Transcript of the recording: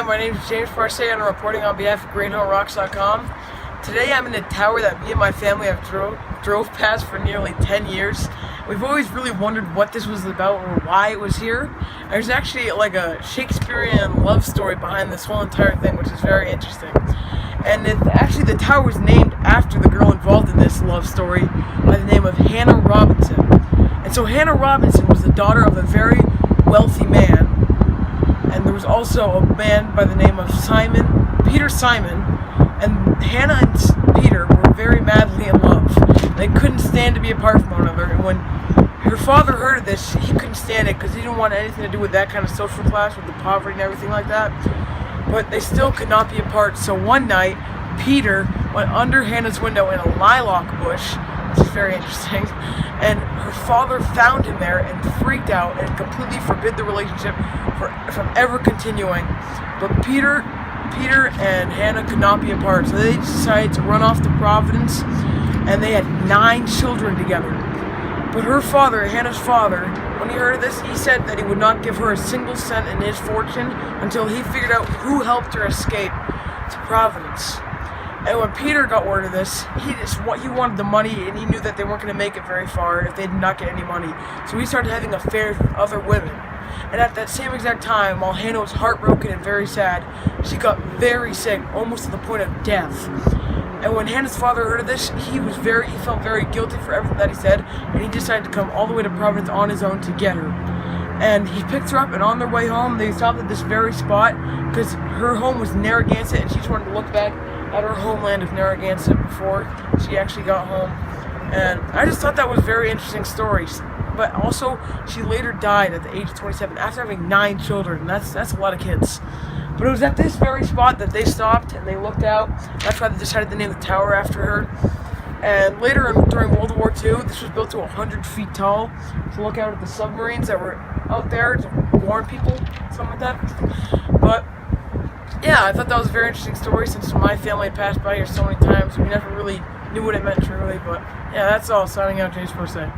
my name is James Parsaie and I'm reporting on behalf of GreenHillRocks.com. Today I'm in a tower that me and my family have drove past for nearly 10 years. We've always really wondered what this was about or why it was here. There's actually like a Shakespearean love story behind this whole entire thing, which is very interesting. And actually the tower was named after the girl involved in this love story by the name of Hannah Robinson. And so Hannah Robinson was the daughter of a very wealthy man. And there was also a man by the name of Peter Simon, and Hannah and Peter were very madly in love. They couldn't stand to be apart from one another, and when her father heard of this, he couldn't stand it because he didn't want anything to do with that kind of social class, with the poverty and everything like that. But they still could not be apart, so one night, Peter went under Hannah's window in a lilac bush, which is very interesting, and her father found him there and freaked out and completely forbid the relationship from ever continuing. But Peter and Hannah could not be apart, so they decided to run off to Providence, and they had 9 children together. But her father, Hannah's father, when he heard of this, he said that he would not give her a single cent in his fortune until he figured out who helped her escape to Providence. And when Peter got word of this, he wanted the money, and he knew that they weren't going to make it very far if they did not get any money. So he started having affairs with other women. And at that same exact time, while Hannah was heartbroken and very sad, she got very sick, almost to the point of death. And when Hannah's father heard of this, he felt very guilty for everything that he said, and he decided to come all the way to Providence on his own to get her. And he picked her up, and on their way home, they stopped at this very spot because her home was Narragansett, and she just wanted to look back at her homeland of Narragansett before she actually got home. And I just thought that was a very interesting story. But also, she later died at the age of 27 after having 9 children. That's a lot of kids. But it was at this very spot that they stopped and they looked out. That's why they decided to name the tower after her. And later, during World War II, this was built to 100 feet tall to look out at the submarines that were out there to warn people, something like that. But yeah, I thought that was a very interesting story since my family had passed by here so many times. We never really knew what it meant truly. But yeah, that's all. Signing out, James Parsaie.